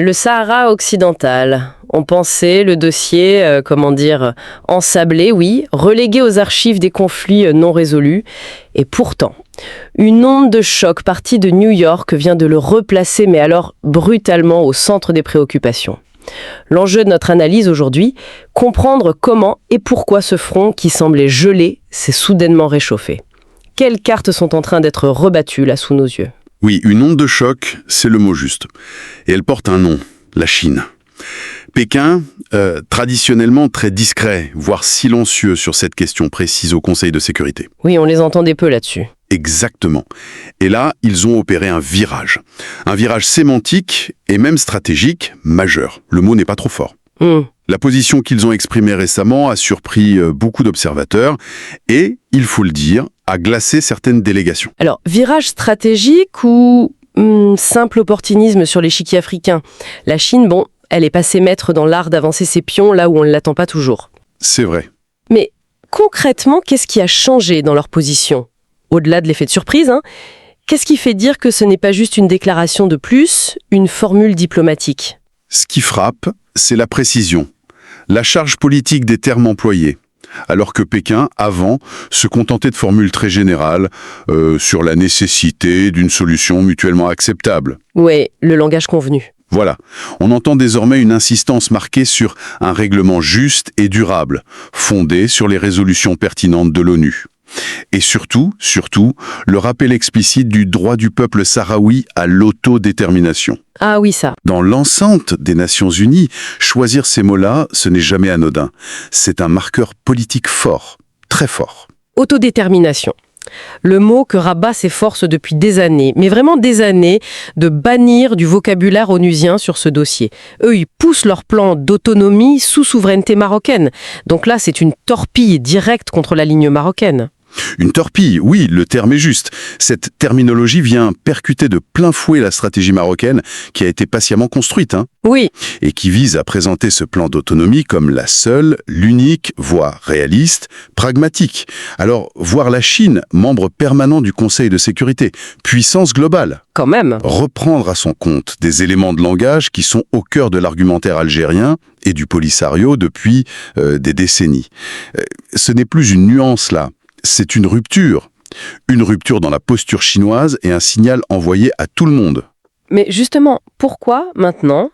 Le Sahara occidental. On pensait le dossier, ensablé, oui, relégué aux archives des conflits non résolus. Et pourtant, une onde de choc partie de New York vient de le replacer, mais alors brutalement au centre des préoccupations. L'enjeu de notre analyse aujourd'hui, comprendre comment et pourquoi ce front qui semblait gelé s'est soudainement réchauffé. Quelles cartes sont en train d'être rebattues là sous nos yeux ? Oui, une onde de choc, c'est le mot juste. Et elle porte un nom, la Chine. Pékin, traditionnellement très discret, voire silencieux sur cette question précise au Conseil de sécurité. Oui, on les entendait peu là-dessus. Exactement. Et là, ils ont opéré un virage. Un virage sémantique et même stratégique majeur. Le mot n'est pas trop fort. La position qu'ils ont exprimée récemment a surpris beaucoup d'observateurs et, il faut le dire, a glacé certaines délégations. Alors, virage stratégique ou simple opportunisme sur l'échiquier africain ? La Chine, elle est passée maître dans l'art d'avancer ses pions là où on ne l'attend pas toujours. C'est vrai. Mais concrètement, qu'est-ce qui a changé dans leur position ? Au-delà de l'effet de surprise, qu'est-ce qui fait dire que ce n'est pas juste une déclaration de plus, une formule diplomatique ? Ce qui frappe, c'est la précision, la charge politique des termes employés. Alors que Pékin, avant, se contentait de formules très générales sur la nécessité d'une solution mutuellement acceptable. Oui, le langage convenu. Voilà, on entend désormais une insistance marquée sur un règlement juste et durable, fondé sur les résolutions pertinentes de l'ONU. Et surtout, le rappel explicite du droit du peuple sahraoui à l'autodétermination. Ah oui, ça. Dans l'enceinte des Nations Unies, choisir ces mots-là, ce n'est jamais anodin. C'est un marqueur politique fort, très fort. Autodétermination. Le mot que Rabat s'efforce depuis des années, mais vraiment des années, de bannir du vocabulaire onusien sur ce dossier. Eux, ils poussent leur plan d'autonomie sous souveraineté marocaine. Donc là, c'est une torpille directe contre la ligne marocaine. Une torpille, oui, le terme est juste. Cette terminologie vient percuter de plein fouet la stratégie marocaine qui a été patiemment construite, Oui. Et qui vise à présenter ce plan d'autonomie comme la seule, l'unique, voire réaliste, pragmatique. Alors, voir la Chine, membre permanent du Conseil de sécurité, puissance globale, Quand même. reprendre à son compte des éléments de langage qui sont au cœur de l'argumentaire algérien et du Polisario depuis des décennies. Ce n'est plus une nuance là. C'est une rupture. Une rupture dans la posture chinoise et un signal envoyé à tout le monde. Mais justement, pourquoi, maintenant,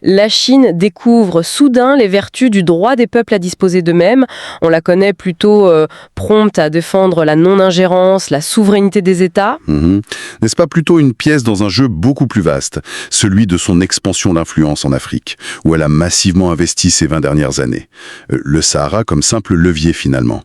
la Chine découvre soudain les vertus du droit des peuples à disposer d'eux-mêmes ? On la connaît plutôt prompte à défendre la non-ingérence, la souveraineté des États. N'est-ce pas plutôt une pièce dans un jeu beaucoup plus vaste, celui de son expansion d'influence en Afrique, où elle a massivement investi ces 20 dernières années. Le Sahara comme simple levier finalement.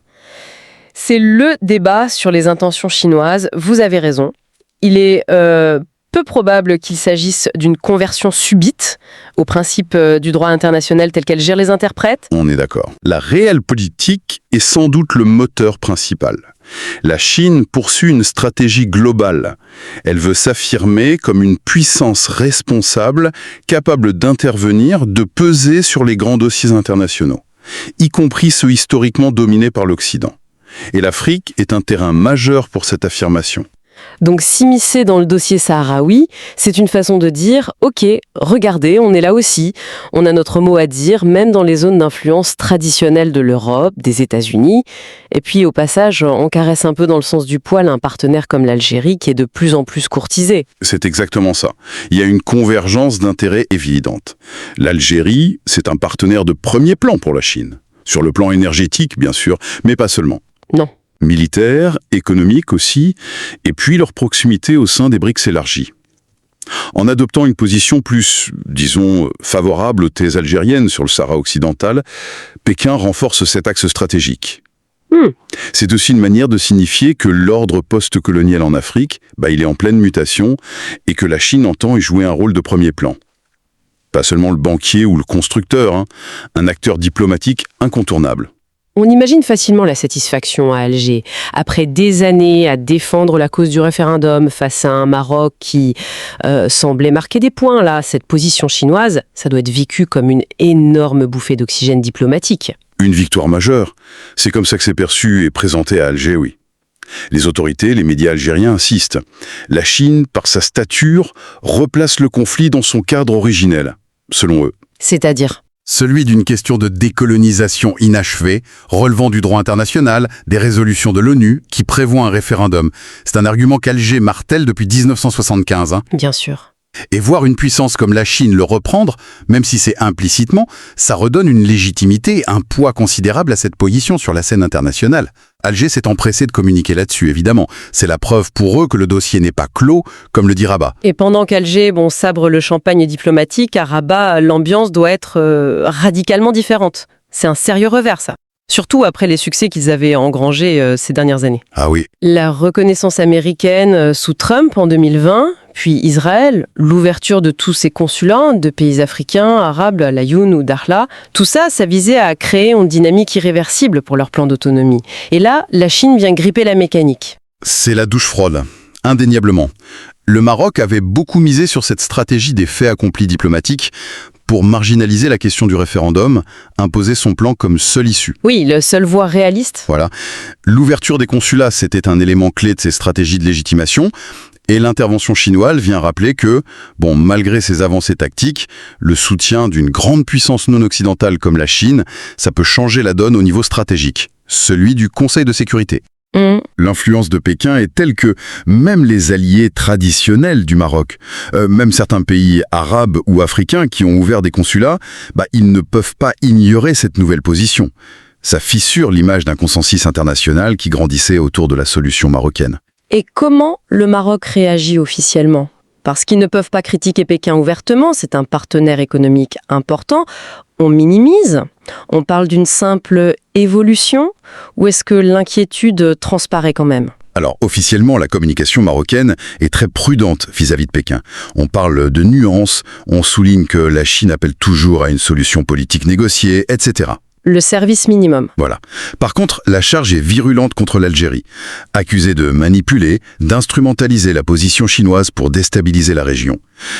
C'est le débat sur les intentions chinoises. Vous avez raison. Il est peu probable qu'il s'agisse d'une conversion subite au principe du droit international tel qu'elle gère les interprètes. On est d'accord. La réelle politique est sans doute le moteur principal. La Chine poursuit une stratégie globale. Elle veut s'affirmer comme une puissance responsable, capable d'intervenir, de peser sur les grands dossiers internationaux, y compris ceux historiquement dominés par l'Occident. Et l'Afrique est un terrain majeur pour cette affirmation. Donc s'immiscer dans le dossier sahraoui, c'est une façon de dire « Ok, regardez, on est là aussi. On a notre mot à dire, même dans les zones d'influence traditionnelles de l'Europe, des États-Unis. » Et puis au passage, on caresse un peu dans le sens du poil un partenaire comme l'Algérie qui est de plus en plus courtisé. C'est exactement ça. Il y a une convergence d'intérêts évidente. L'Algérie, c'est un partenaire de premier plan pour la Chine. Sur le plan énergétique, bien sûr, mais pas seulement. Non. Militaire, économique aussi, et puis leur proximité au sein des BRICS élargis. En adoptant une position plus, disons, favorable aux thèses algériennes sur le Sahara occidental, Pékin renforce cet axe stratégique. C'est aussi une manière de signifier que l'ordre post-colonial en Afrique, il est en pleine mutation, et que la Chine entend y jouer un rôle de premier plan. Pas seulement le banquier ou le constructeur, un acteur diplomatique incontournable. On imagine facilement la satisfaction à Alger. Après des années à défendre la cause du référendum face à un Maroc qui semblait marquer des points, là, cette position chinoise, ça doit être vécu comme une énorme bouffée d'oxygène diplomatique. Une victoire majeure. C'est comme ça que c'est perçu et présenté à Alger, oui. Les autorités, les médias algériens insistent. La Chine, par sa stature, replace le conflit dans son cadre originel, selon eux. C'est-à-dire? Celui d'une question de décolonisation inachevée, relevant du droit international, des résolutions de l'ONU, qui prévoit un référendum. C'est un argument qu'Alger martèle depuis 1975. Bien sûr. Et voir une puissance comme la Chine le reprendre, même si c'est implicitement, ça redonne une légitimité, un poids considérable à cette position sur la scène internationale. Alger s'est empressé de communiquer là-dessus, évidemment. C'est la preuve pour eux que le dossier n'est pas clos, comme le dit Rabat. Et pendant qu'Alger sabre le champagne diplomatique, à Rabat, l'ambiance doit être radicalement différente. C'est un sérieux revers, ça. Surtout après les succès qu'ils avaient engrangés ces dernières années. Ah oui. La reconnaissance américaine sous Trump en 2020, puis Israël, l'ouverture de tous ces consulats de pays africains, arabes, l'Ayoun ou Dakhla, tout ça, ça visait à créer une dynamique irréversible pour leur plan d'autonomie. Et là, la Chine vient gripper la mécanique. C'est la douche froide, indéniablement. Le Maroc avait beaucoup misé sur cette stratégie des faits accomplis diplomatiques pour marginaliser la question du référendum, imposer son plan comme seule issue. Oui, le seul voie réaliste. Voilà. L'ouverture des consulats, c'était un élément clé de ces stratégies de légitimation. Et l'intervention chinoise vient rappeler que, malgré ces avancées tactiques, le soutien d'une grande puissance non occidentale comme la Chine, ça peut changer la donne au niveau stratégique, celui du Conseil de sécurité. L'influence de Pékin est telle que même les alliés traditionnels du Maroc, même certains pays arabes ou africains qui ont ouvert des consulats, ils ne peuvent pas ignorer cette nouvelle position. Ça fissure l'image d'un consensus international qui grandissait autour de la solution marocaine. Et comment le Maroc réagit officiellement ? Parce qu'ils ne peuvent pas critiquer Pékin ouvertement, c'est un partenaire économique important. On minimise, on parle d'une simple évolution, ou est-ce que l'inquiétude transparaît quand même ? Alors, officiellement, la communication marocaine est très prudente vis-à-vis de Pékin. On parle de nuances, on souligne que la Chine appelle toujours à une solution politique négociée, etc. Le service minimum. Voilà. Par contre, la charge est virulente contre l'Algérie, accusée de manipuler, d'instrumentaliser la position chinoise pour déstabiliser la région.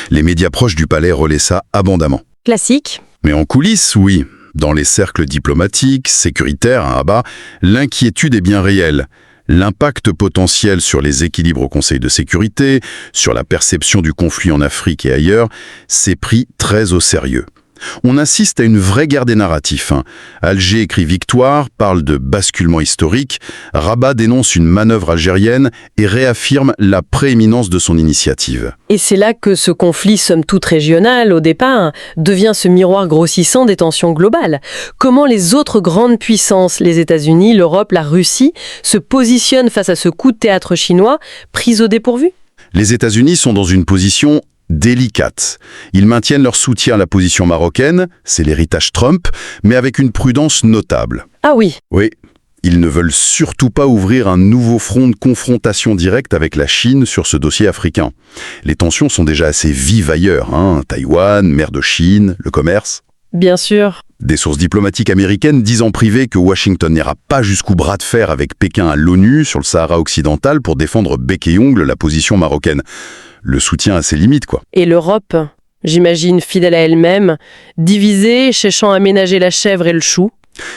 Les médias proches du palais relaient ça abondamment. Classique. Mais en coulisses, oui. Dans les cercles diplomatiques, sécuritaires, à Rabat, l'inquiétude est bien réelle. L'impact potentiel sur les équilibres au Conseil de sécurité, sur la perception du conflit en Afrique et ailleurs, c'est pris très au sérieux. On assiste à une vraie guerre des narratifs. Alger écrit victoire, parle de basculement historique, Rabat dénonce une manœuvre algérienne et réaffirme la prééminence de son initiative. Et c'est là que ce conflit, somme toute régional, au départ, devient ce miroir grossissant des tensions globales. Comment les autres grandes puissances, les États-Unis, l'Europe, la Russie, se positionnent face à ce coup de théâtre chinois pris au dépourvu ? Les États-Unis sont dans une position délicate. Ils maintiennent leur soutien à la position marocaine, c'est l'héritage Trump, mais avec une prudence notable. Ah oui. Oui, ils ne veulent surtout pas ouvrir un nouveau front de confrontation directe avec la Chine sur ce dossier africain. Les tensions sont déjà assez vives ailleurs, Taïwan, mer de Chine, le commerce. Bien sûr. Des sources diplomatiques américaines disent en privé que Washington n'ira pas jusqu'au bras de fer avec Pékin à l'ONU sur le Sahara occidental pour défendre bec et ongle la position marocaine. Le soutien a ses limites, quoi. Et l'Europe, j'imagine fidèle à elle-même, divisée, cherchant à ménager la chèvre et le chou.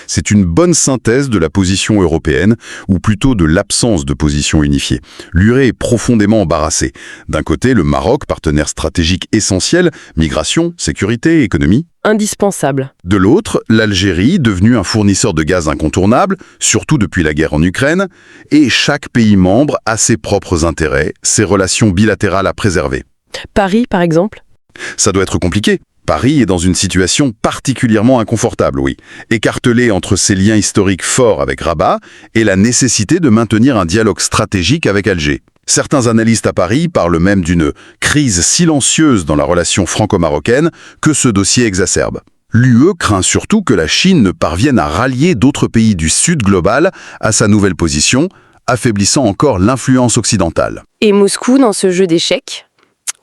C'est une bonne synthèse de la position européenne, ou plutôt de l'absence de position unifiée. L'UE est profondément embarrassée. D'un côté, le Maroc, partenaire stratégique essentiel, migration, sécurité, économie. Indispensable. De l'autre, l'Algérie, devenue un fournisseur de gaz incontournable, surtout depuis la guerre en Ukraine, et chaque pays membre a ses propres intérêts, ses relations bilatérales à préserver. Paris, par exemple ? Ça doit être compliqué. Paris est dans une situation particulièrement inconfortable, oui, écartelé entre ses liens historiques forts avec Rabat et la nécessité de maintenir un dialogue stratégique avec Alger. Certains analystes à Paris parlent même d'une crise silencieuse dans la relation franco-marocaine que ce dossier exacerbe. L'UE craint surtout que la Chine ne parvienne à rallier d'autres pays du Sud global à sa nouvelle position, affaiblissant encore l'influence occidentale. Et Moscou dans ce jeu d'échecs ?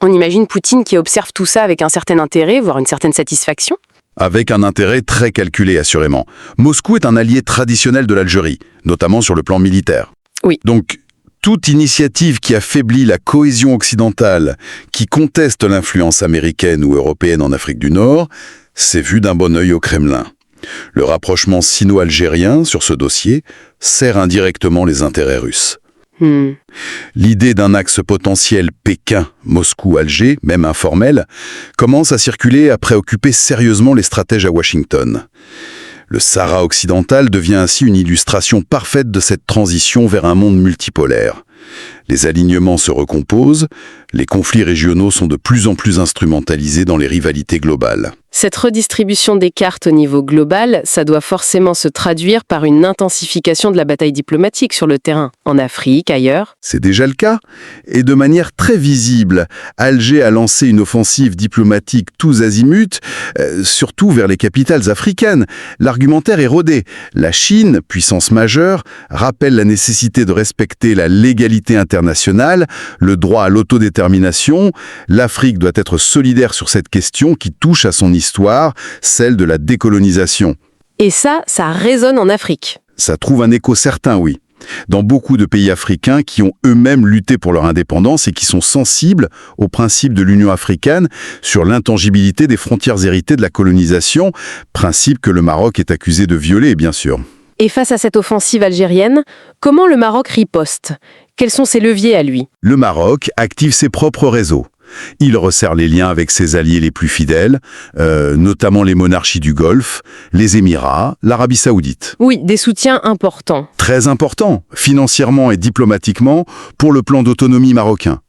On imagine Poutine qui observe tout ça avec un certain intérêt, voire une certaine satisfaction. Avec un intérêt très calculé, assurément. Moscou est un allié traditionnel de l'Algérie, notamment sur le plan militaire. Oui. Donc, toute initiative qui affaiblit la cohésion occidentale, qui conteste l'influence américaine ou européenne en Afrique du Nord, c'est vu d'un bon œil au Kremlin. Le rapprochement sino-algérien sur ce dossier sert indirectement les intérêts russes. L'idée d'un axe potentiel Pékin-Moscou-Alger, même informel, commence à circuler, à préoccuper sérieusement les stratèges à Washington. Le Sahara occidental devient ainsi une illustration parfaite de cette transition vers un monde multipolaire. Les alignements se recomposent, les conflits régionaux sont de plus en plus instrumentalisés dans les rivalités globales. Cette redistribution des cartes au niveau global, ça doit forcément se traduire par une intensification de la bataille diplomatique sur le terrain, en Afrique, ailleurs. C'est déjà le cas, et de manière très visible. Alger a lancé une offensive diplomatique tous azimuts, surtout vers les capitales africaines. L'argumentaire est rodé. La Chine, puissance majeure, rappelle la nécessité de respecter la légalité internationale, le droit à l'autodétermination. L'Afrique doit être solidaire sur cette question qui touche à son histoire, celle de la décolonisation. Et ça résonne en Afrique. Ça trouve un écho certain, oui. Dans beaucoup de pays africains qui ont eux-mêmes lutté pour leur indépendance et qui sont sensibles aux principes de l'Union africaine sur l'intangibilité des frontières héritées de la colonisation, principe que le Maroc est accusé de violer, bien sûr. Et face à cette offensive algérienne, comment le Maroc riposte? Quels sont ses leviers à lui? Le Maroc active ses propres réseaux. Il resserre les liens avec ses alliés les plus fidèles, notamment les monarchies du Golfe, les Émirats, l'Arabie saoudite. Oui, des soutiens importants. Très importants, financièrement et diplomatiquement, pour le plan d'autonomie marocain.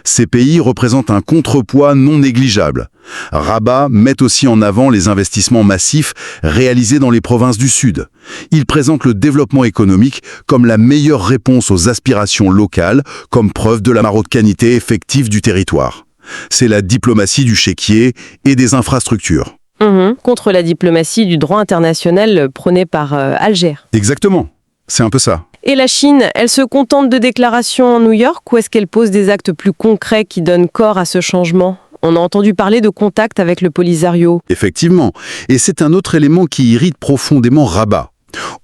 Ces pays représentent un contrepoids non négligeable. Rabat met aussi en avant les investissements massifs réalisés dans les provinces du Sud. Il présente le développement économique comme la meilleure réponse aux aspirations locales, comme preuve de la marocanité effective du territoire. C'est la diplomatie du chéquier et des infrastructures. Contre la diplomatie du droit international prônée par Alger. Exactement, c'est un peu ça. Et la Chine, elle se contente de déclarations en New York ou est-ce qu'elle pose des actes plus concrets qui donnent corps à ce changement? On a entendu parler de contact avec le Polisario. Effectivement, et c'est un autre élément qui irrite profondément Rabat.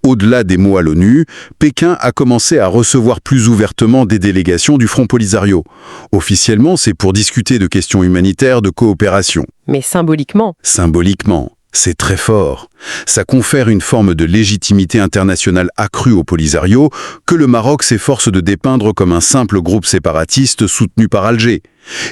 Au-delà des mots à l'ONU, Pékin a commencé à recevoir plus ouvertement des délégations du Front Polisario. Officiellement, c'est pour discuter de questions humanitaires, de coopération. Mais symboliquement? Symboliquement. C'est très fort. Ça confère une forme de légitimité internationale accrue au Polisario que le Maroc s'efforce de dépeindre comme un simple groupe séparatiste soutenu par Alger.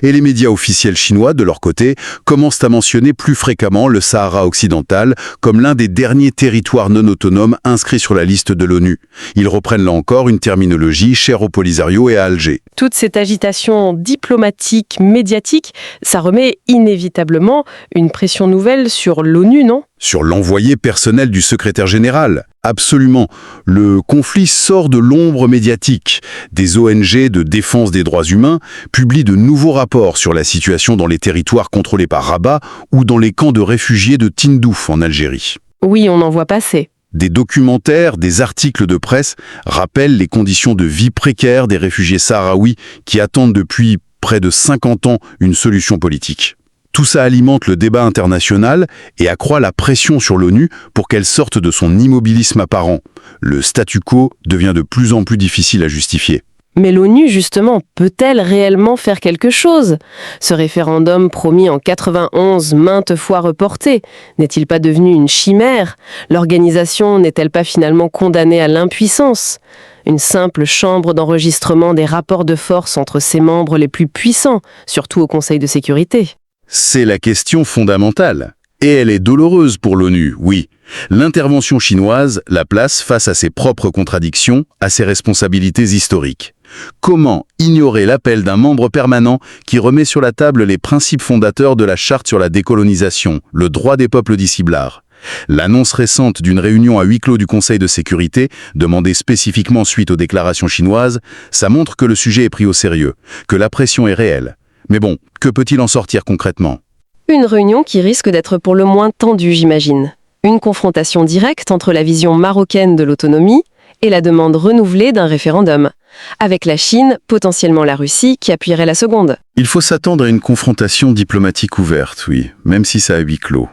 Et les médias officiels chinois, de leur côté, commencent à mentionner plus fréquemment le Sahara occidental comme l'un des derniers territoires non autonomes inscrits sur la liste de l'ONU. Ils reprennent là encore une terminologie chère au Polisario et à Alger. Toute cette agitation diplomatique, médiatique, ça remet inévitablement une pression nouvelle sur l'ONU, non ? Sur l'envoyé personnel du secrétaire général. Absolument. Le conflit sort de l'ombre médiatique. Des ONG de défense des droits humains publient de nouveaux rapports sur la situation dans les territoires contrôlés par Rabat ou dans les camps de réfugiés de Tindouf en Algérie. Oui, on en voit passer. Des documentaires, des articles de presse rappellent les conditions de vie précaires des réfugiés sahraouis qui attendent depuis près de 50 ans une solution politique. Tout ça alimente le débat international et accroît la pression sur l'ONU pour qu'elle sorte de son immobilisme apparent. Le statu quo devient de plus en plus difficile à justifier. Mais l'ONU, justement, peut-elle réellement faire quelque chose? Ce référendum promis en 91, maintes fois reporté, n'est-il pas devenu une chimère? L'organisation n'est-elle pas finalement condamnée à l'impuissance? Une simple chambre d'enregistrement des rapports de force entre ses membres les plus puissants, surtout au Conseil de sécurité. C'est la question fondamentale. Et elle est douloureuse pour l'ONU, oui. L'intervention chinoise la place face à ses propres contradictions, à ses responsabilités historiques. Comment ignorer l'appel d'un membre permanent qui remet sur la table les principes fondateurs de la Charte sur la décolonisation, le droit des peuples discipulaires? L'annonce récente d'une réunion à huis clos du Conseil de sécurité, demandée spécifiquement suite aux déclarations chinoises, ça montre que le sujet est pris au sérieux, que la pression est réelle. Mais bon, que peut-il en sortir concrètement? Une réunion qui risque d'être pour le moins tendue, j'imagine. Une confrontation directe entre la vision marocaine de l'autonomie et la demande renouvelée d'un référendum. Avec la Chine, potentiellement la Russie, qui appuierait la seconde. Il faut s'attendre à une confrontation diplomatique ouverte, oui, même si ça a huis clos.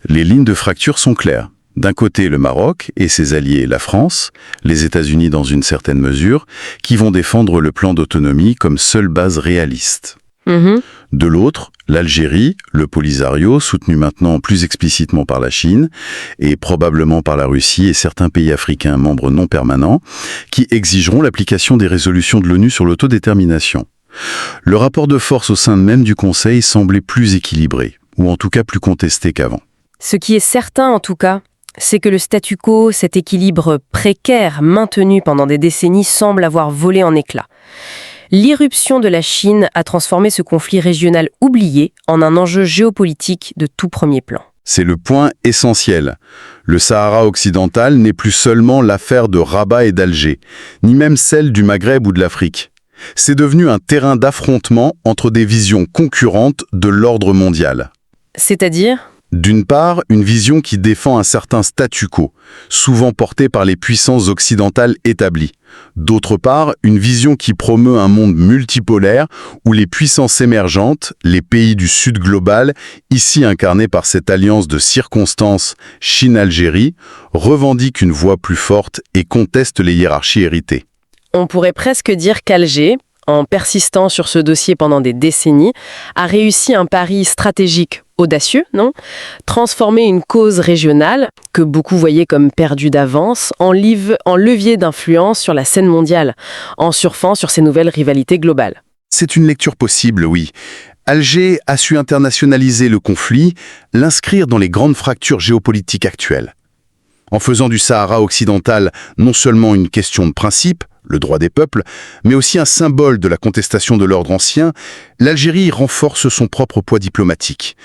Les lignes de fracture sont claires. D'un côté, le Maroc et ses alliés, la France, les États-Unis dans une certaine mesure, qui vont défendre le plan d'autonomie comme seule base réaliste. Mhm. De l'autre, l'Algérie, le Polisario, soutenu maintenant plus explicitement par la Chine, et probablement par la Russie et certains pays africains membres non permanents, qui exigeront l'application des résolutions de l'ONU sur l'autodétermination. Le rapport de force au sein même du Conseil semblait plus équilibré, ou en tout cas plus contesté qu'avant. Ce qui est certain en tout cas, c'est que le statu quo, cet équilibre précaire maintenu pendant des décennies, semble avoir volé en éclats. L'irruption de la Chine a transformé ce conflit régional oublié en un enjeu géopolitique de tout premier plan. C'est le point essentiel. Le Sahara occidental n'est plus seulement l'affaire de Rabat et d'Alger, ni même celle du Maghreb ou de l'Afrique. C'est devenu un terrain d'affrontement entre des visions concurrentes de l'ordre mondial. C'est-à-dire ? D'une part, une vision qui défend un certain statu quo, souvent porté par les puissances occidentales établies. D'autre part, une vision qui promeut un monde multipolaire où les puissances émergentes, les pays du Sud global, ici incarnés par cette alliance de circonstances Chine-Algérie, revendiquent une voix plus forte et contestent les hiérarchies héritées. On pourrait presque dire qu'Alger, en persistant sur ce dossier pendant des décennies, a réussi un pari stratégique audacieux, non ? Transformer une cause régionale, que beaucoup voyaient comme perdue d'avance, en levier d'influence sur la scène mondiale, en surfant sur ces nouvelles rivalités globales. C'est une lecture possible, oui. Alger a su internationaliser le conflit, l'inscrire dans les grandes fractures géopolitiques actuelles. En faisant du Sahara occidental non seulement une question de principe, le droit des peuples, mais aussi un symbole de la contestation de l'ordre ancien, l'Algérie renforce son propre poids diplomatique.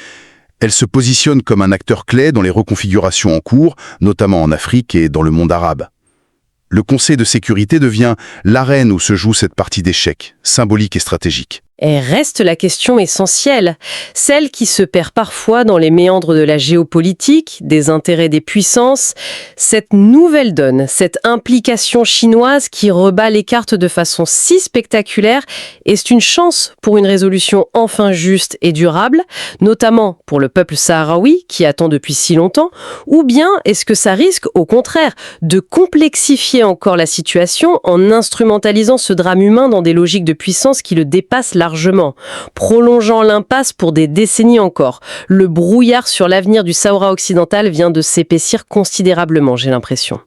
Elle se positionne comme un acteur clé dans les reconfigurations en cours, notamment en Afrique et dans le monde arabe. Le Conseil de sécurité devient l'arène où se joue cette partie d'échecs, symbolique et stratégique. Et reste la question essentielle, celle qui se perd parfois dans les méandres de la géopolitique, des intérêts des puissances, cette nouvelle donne, cette implication chinoise qui rebat les cartes de façon si spectaculaire, est une chance pour une résolution enfin juste et durable, notamment pour le peuple sahraoui qui attend depuis si longtemps, ou bien est-ce que ça risque, au contraire, de complexifier encore la situation en instrumentalisant ce drame humain dans des logiques de puissance qui le dépassent largement, prolongeant l'impasse pour des décennies encore. Le brouillard sur l'avenir du Sahara occidental vient de s'épaissir considérablement, j'ai l'impression.